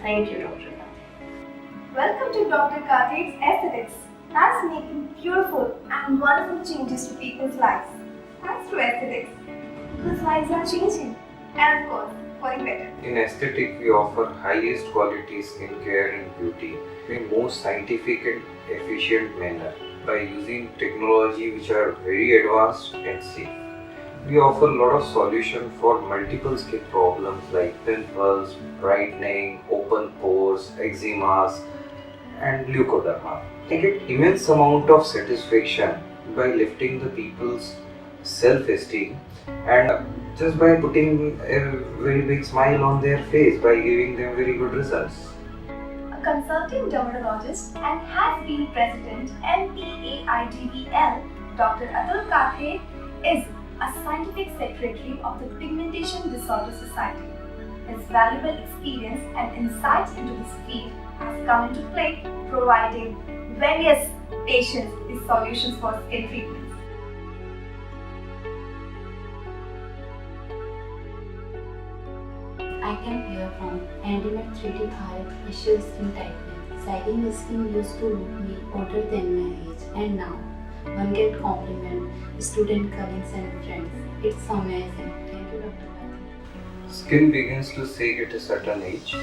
Thank you, Dr. Welcome to Dr. Karthik's Aesthetics. That's making beautiful and wonderful changes to people's lives. Thanks to aesthetics, people's lives are changing, and of course, for the better. In aesthetic, we offer highest quality skincare and beauty in most scientific and efficient manner by using technology which are very advanced and safe. We offer a lot of solutions for multiple skin problems like pimples, brightening, open pores, eczemas, and leukoderma. I get immense amount of satisfaction by lifting the people's self-esteem and just by putting a very big smile on their face by giving them very good results. A consulting dermatologist and has been president NPAIDVL, Dr. Atul Kathe is a scientific secretary of the Pigmentation Disorder Society. His valuable experience and insights into this field has come into play, providing various patients with solutions for skin treatments. I can hear from Antimet 3D RF facial skin tightening. Sagging skin used to look me older than my age, and now one get compliment, student colleagues and friends. It's amazing. Thank you, Dr. Kathe. Skin begins to sag at a certain age.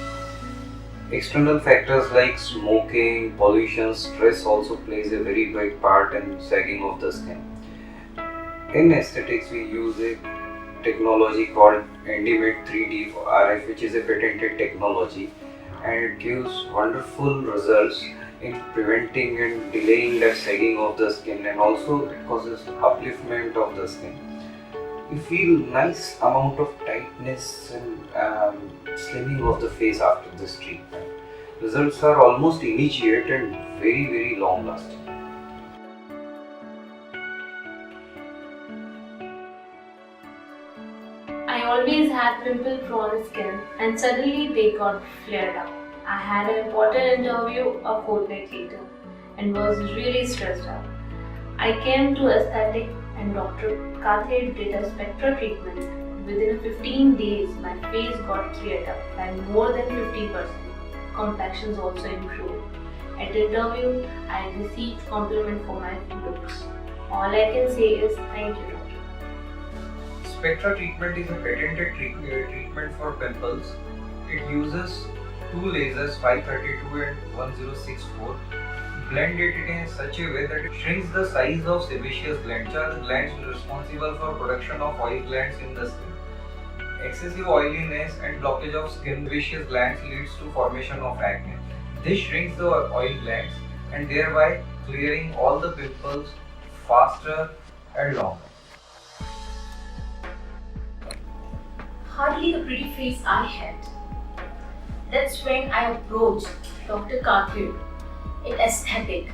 External factors like smoking, pollution, stress also plays a very big part in sagging of the skin. In aesthetics, we use a technology called Antimet 3D RF, which is a patented technology, and it gives wonderful results in preventing and delaying that sagging of the skin, and also it causes upliftment of the skin. You feel nice amount of tightness and slimming of the face after this treatment. Results are almost immediate and very long lasting. I always had pimple-prone skin and suddenly they got flared up. I had an important interview a fortnight later and was really stressed out. I came to aesthetic and Dr. Kathe did a spectra treatment. Within 15 days, my face got cleared up by more than 50%. Complexions also improved. At the interview, I received compliment for my looks. All I can say is thank you, doctor. Spectra treatment is a patented treatment for pimples. It uses two lasers 532 and 1064. Blend it in such a way that it shrinks the size of sebaceous glands, which are the glands responsible for production of oil glands in the skin. Excessive oiliness and blockage of skin sebaceous glands leads to formation of acne. This shrinks the oil glands and thereby clearing all the pimples faster and longer. Hardly the pretty face I had. That's when I approached Dr. Kathe in aesthetic.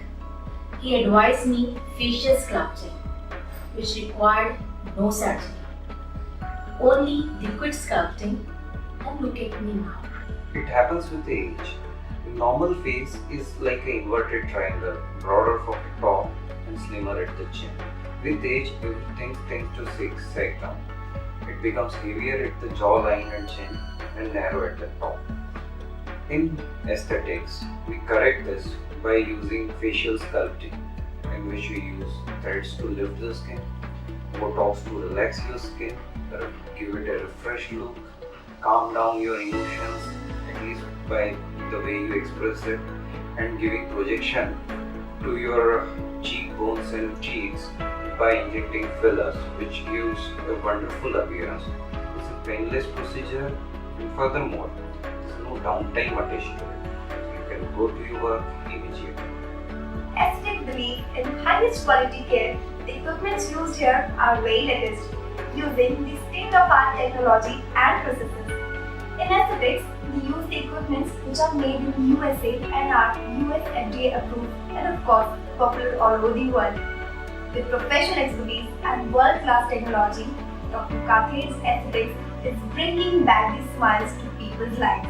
He advised me facial sculpting, which required no surgery, only liquid sculpting, and look at me now. It happens with age. Normal face is like an inverted triangle, broader from the top and slimmer at the chin. With age, everything tends to sag down. It becomes heavier at the jawline and chin and narrow at the top. In aesthetics, we correct this by using facial sculpting, in which we use threads to lift the skin, Botox to relax your skin, give it a refreshed look, calm down your emotions, at least by the way you express it, and giving projection to your cheekbones and cheeks by injecting fillers, which gives a wonderful appearance. It's a painless procedure, and furthermore, there's no downtime attached to it. You can go to your work immediately. Aesthetic believe in highest quality care. The equipments used here are very latest, using the state-of-art technology and processes. In aesthetics, we use the equipments which are made in USA and are US FDA approved and of course popular all over the world. With professional expertise and world-class technology, Dr. Kathe's Aesthetics is bringing back the smiles to people's lives.